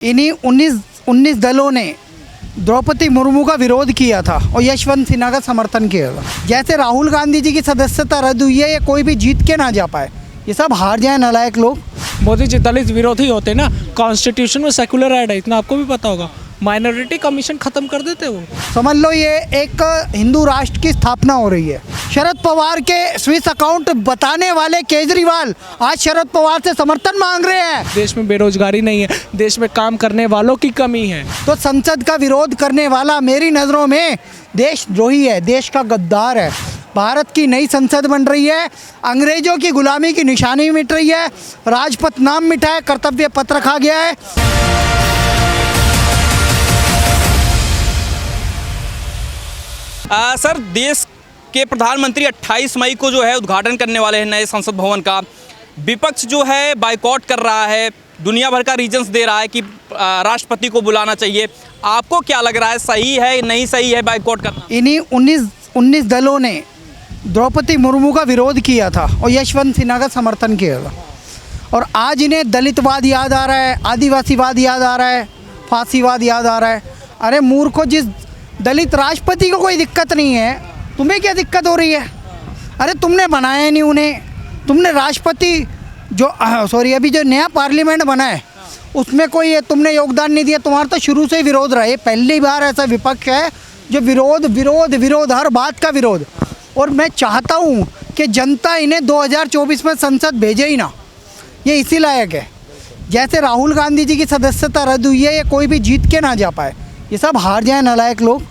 इन्हीं 19 दलों ने द्रौपदी मुर्मू का विरोध किया था और यशवंत सिन्हा का समर्थन किया था। जैसे राहुल गांधी जी की सदस्यता रद्द हुई है, ये कोई भी जीत के ना जा पाए, ये सब हार जाए नालायक लोग। मोदी जी दलित विरोधी होते ना, कॉन्स्टिट्यूशन में सेकुलर ऐड है, इतना आपको भी पता होगा। माइनॉरिटी कमीशन खत्म कर देते वो। समझ लो ये एक हिंदू राष्ट्र की स्थापना हो रही है। शरद पवार के स्विस अकाउंट बताने वाले केजरीवाल आज शरद पवार से समर्थन मांग रहे हैं। देश में बेरोजगारी नहीं है, देश में काम करने वालों की कमी है। तो संसद का विरोध करने वाला मेरी नज़रों में देशद्रोही है, देश का गद्दार है। भारत की नई संसद बन रही है, अंग्रेजों की गुलामी की निशानी मिट रही है, राजपथ नाम मिटा है, कर्तव्य पत्र रखा गया है। सर, देश के प्रधानमंत्री 28 मई को जो है उद्घाटन करने वाले हैं नए संसद भवन का। विपक्ष जो है बायकॉट कर रहा है, दुनिया भर का रीजंस दे रहा है कि राष्ट्रपति को बुलाना चाहिए। आपको क्या लग रहा है, सही है नहीं सही है बायकॉट करना? इन्हीं 19 दलों ने द्रौपदी मुर्मू का विरोध किया था और यशवंत सिन्हा का समर्थन किया था। और आज इन्हें दलितवाद याद आ रहा है, आदिवासीवाद याद आ रहा है, फांसीवाद याद आ रहा है। अरे मूर्खों, जिस दलित राष्ट्रपति को कोई दिक्कत नहीं है, तुम्हें क्या दिक्कत हो रही है? अरे तुमने बनाया नहीं उन्हें, तुमने राष्ट्रपति जो अभी जो नया पार्लियामेंट बना है उसमें कोई तुमने योगदान नहीं दिया। तुम्हारा तो शुरू से ही विरोध रहा है, पहली बार ऐसा विपक्ष है जो विरोध विरोध विरोध, हर बात का विरोध। और मैं चाहता हूँ कि जनता इन्हें 2024 में संसद भेजे ही ना, ये इसी लायक है। जैसे राहुल गांधी जी की सदस्यता रद्द हुई है, ये कोई भी जीत के ना जा पाए, ये सब हार जाए नालायक लोग।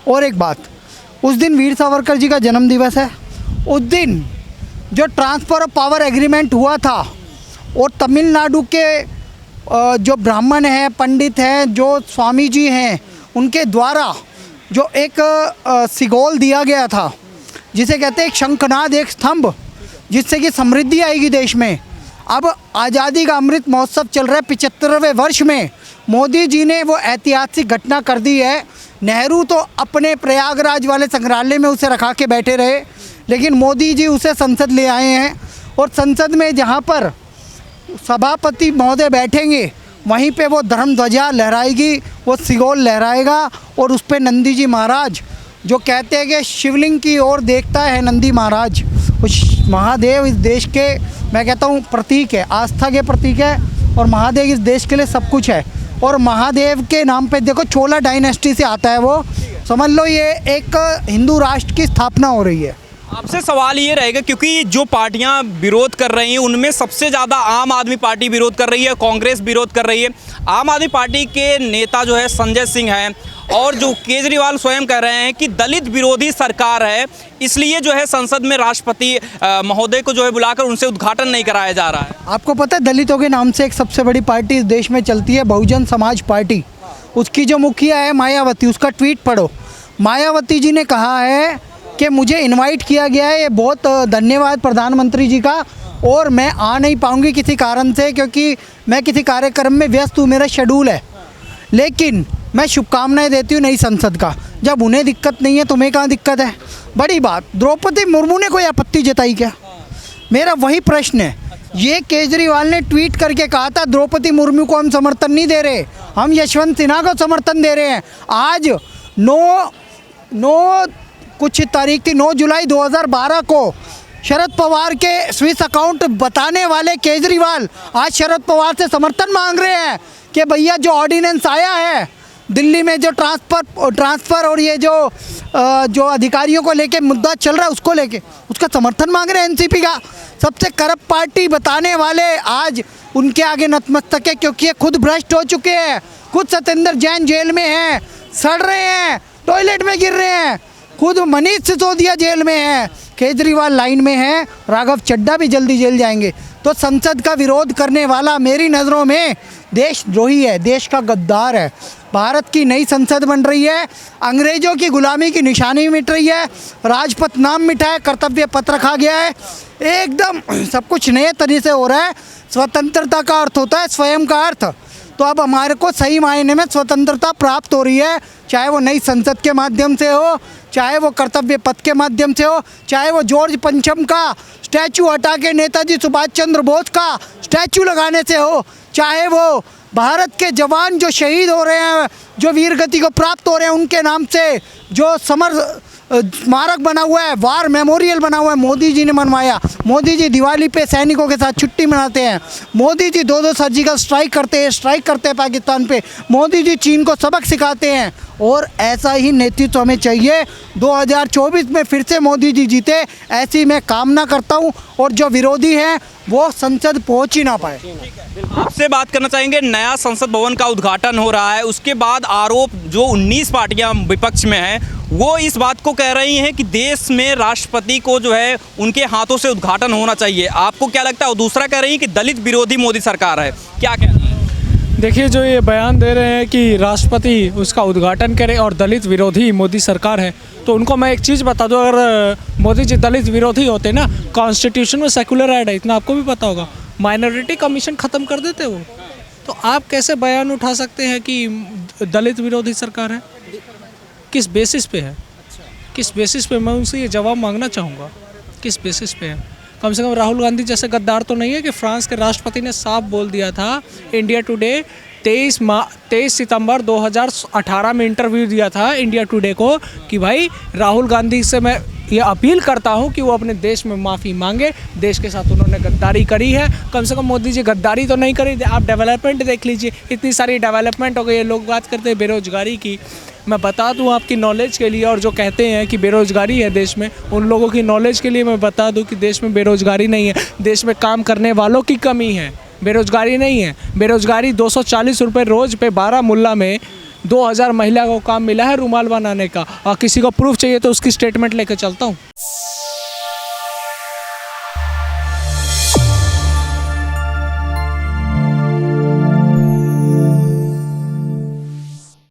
और एक बात, उस दिन वीर सावरकर जी का जन्म दिवस है। उस दिन जो ट्रांसफ़र ऑफ पावर एग्रीमेंट हुआ था और तमिलनाडु के जो ब्राह्मण हैं, पंडित हैं, जो स्वामी जी हैं, उनके द्वारा जो एक सिगोल दिया गया था, जिसे कहते हैं एक शंखनाद, एक स्तंभ, जिससे कि समृद्धि आएगी देश में। अब आज़ादी का अमृत महोत्सव चल रहा है 75वें वर्ष में, मोदी जी ने वो ऐतिहासिक घटना कर दी है। नेहरू तो अपने प्रयागराज वाले संग्रहालय में उसे रखा के बैठे रहे, लेकिन मोदी जी उसे संसद ले आए हैं। और संसद में जहाँ पर सभापति महोदय बैठेंगे, वहीं पे वो धर्म ध्वजा लहराएगी, वो सिगोल लहराएगा और उस पर नंदी जी महाराज, जो कहते हैं कि शिवलिंग की ओर देखता है नंदी महाराज, उस महादेव इस देश के, मैं कहता हूँ, प्रतीक है, आस्था के प्रतीक है। और महादेव इस देश के लिए सब कुछ है। और महादेव के नाम पे देखो, चोला डायनेस्टी से आता है वो। समझ लो ये एक हिंदू राष्ट्र की स्थापना हो रही है। आपसे सवाल ये रहेगा, क्योंकि जो पार्टियां विरोध कर रही हैं उनमें सबसे ज़्यादा आम आदमी पार्टी विरोध कर रही है, कांग्रेस विरोध कर रही है। आम आदमी पार्टी के नेता जो है संजय सिंह हैं, और जो केजरीवाल स्वयं कह रहे हैं कि दलित विरोधी सरकार है, इसलिए जो है संसद में राष्ट्रपति महोदय को जो है बुलाकर उनसे उद्घाटन नहीं कराया जा रहा है। आपको पता है, दलितों के नाम से एक सबसे बड़ी पार्टी इस देश में चलती है, बहुजन समाज पार्टी। उसकी जो मुखिया है मायावती, उसका ट्वीट पढ़ो। मायावती जी ने कहा है कि मुझे इनवाइट किया गया है, ये बहुत धन्यवाद प्रधानमंत्री जी का, और मैं आ नहीं पाऊंगी किसी कारण से, क्योंकि मैं किसी कार्यक्रम में व्यस्त हूँ, मेरा शेड्यूल है। लेकिन मैं शुभकामनाएं देती हूँ नई संसद का। जब उन्हें दिक्कत नहीं है, तुम्हें कहाँ दिक्कत है? बड़ी बात, द्रौपदी मुर्मू ने कोई आपत्ति जताई क्या? मेरा वही प्रश्न है। ये केजरीवाल ने ट्वीट करके कहा था द्रौपदी मुर्मू को हम समर्थन नहीं दे रहे, हम यशवंत सिन्हा को समर्थन दे रहे हैं। आज 9 जुलाई 2012 को शरद पवार के स्विस अकाउंट बताने वाले केजरीवाल आज शरद पवार से समर्थन मांग रहे हैं कि भैया जो ऑर्डिनेंस आया है दिल्ली में, जो ट्रांसफ़र और ये जो अधिकारियों को लेके मुद्दा चल रहा है, उसको लेके उसका समर्थन मांग रहे हैं। एनसीपी का सबसे करप्ट पार्टी बताने वाले आज उनके आगे नतमस्तक है, क्योंकि ये खुद भ्रष्ट हो चुके हैं। खुद सत्येंद्र जैन जेल में हैं, सड़ रहे हैं, टॉयलेट में गिर रहे हैं। खुद मनीष सिसोदिया जेल में है, केजरीवाल लाइन में है, राघव चड्ढा भी जल्दी जेल जाएंगे। तो संसद का विरोध करने वाला मेरी नज़रों में देशद्रोही है, देश का गद्दार है। भारत की नई संसद बन रही है, अंग्रेजों की गुलामी की निशानी मिट रही है, राजपथ नाम मिटा है, कर्तव्य पत्र रखा गया है, एकदम सब कुछ नए तरीके से हो रहा है। स्वतंत्रता का अर्थ होता है स्वयं का अर्थ। तो अब हमारे को सही मायने में स्वतंत्रता प्राप्त हो रही है, चाहे वो नई संसद के माध्यम से हो, चाहे वो कर्तव्य पथ के माध्यम से हो, चाहे वो जॉर्ज पंचम का स्टैचू हटा के नेताजी सुभाष चंद्र बोस का स्टैचू लगाने से हो, चाहे वो भारत के जवान जो शहीद हो रहे हैं, जो वीर गति को प्राप्त हो रहे हैं, उनके नाम से जो स्मारक बना हुआ है, वार मेमोरियल बना हुआ है, मोदी जी ने बनवाया। मोदी जी दिवाली पे सैनिकों के साथ छुट्टी मनाते हैं। मोदी जी 2-2 सर्जिकल स्ट्राइक करते हैं पाकिस्तान पे। मोदी जी चीन को सबक सिखाते हैं। और ऐसा ही नेतृत्व हमें चाहिए। 2024 में फिर से मोदी जी जीते, ऐसी मैं कामना करता हूँ। और जो विरोधी हैं वो संसद पहुँच ही ना पाए। आपसे बात करना चाहेंगे, नया संसद भवन का उद्घाटन हो रहा है, उसके बाद आरोप जो 19 पार्टियां विपक्ष में हैं वो इस बात को कह रही हैं कि देश में राष्ट्रपति को जो है उनके हाथों से उद्घाटन होना चाहिए। आपको क्या लगता है? और दूसरा कह रही है कि दलित विरोधी मोदी सरकार है, क्या कहना है? देखिए, जो ये बयान दे रहे हैं कि राष्ट्रपति उसका उद्घाटन करे और दलित विरोधी मोदी सरकार है, तो उनको मैं एक चीज़ बता दूं, अगर मोदी जी दलित विरोधी होते ना, कॉन्स्टिट्यूशन में सेकुलर ऐड है, इतना आपको भी पता होगा, माइनॉरिटी कमीशन ख़त्म कर देते वो। तो आप कैसे बयान उठा सकते हैं कि दलित विरोधी सरकार है? किस बेसिस पे है? किस बेसिस पे? मैं उनसे ये जवाब मांगना चाहूँगा, किस बेसिस पे है? कम से कम राहुल गांधी जैसे गद्दार तो नहीं है कि फ्रांस के राष्ट्रपति ने साफ बोल दिया था, इंडिया टुडे 23 सितंबर 2018 में इंटरव्यू दिया था इंडिया टुडे को कि भाई राहुल गांधी से मैं ये अपील करता हूँ कि वो अपने देश में माफ़ी मांगे। देश के साथ उन्होंने गद्दारी करी है। कम से कम मोदी जी गद्दारी तो नहीं करी। आप डेवलपमेंट देख लीजिए, इतनी सारी डेवलपमेंट हो गई है। लोग बात करते हैं बेरोजगारी की, मैं बता दूं आपकी नॉलेज के लिए, और जो कहते हैं कि बेरोजगारी है देश में, उन लोगों की नॉलेज के लिए मैं बता दूं कि देश में बेरोजगारी नहीं है, देश में काम करने वालों की कमी है, बेरोजगारी नहीं है। बेरोजगारी 240 रुपये रोज़ पे बारामुल्ला में 2000 महिला को काम मिला है रुमाल बनाने का। और किसी को प्रूफ चाहिए तो उसकी स्टेटमेंट लेकर चलता हूँ।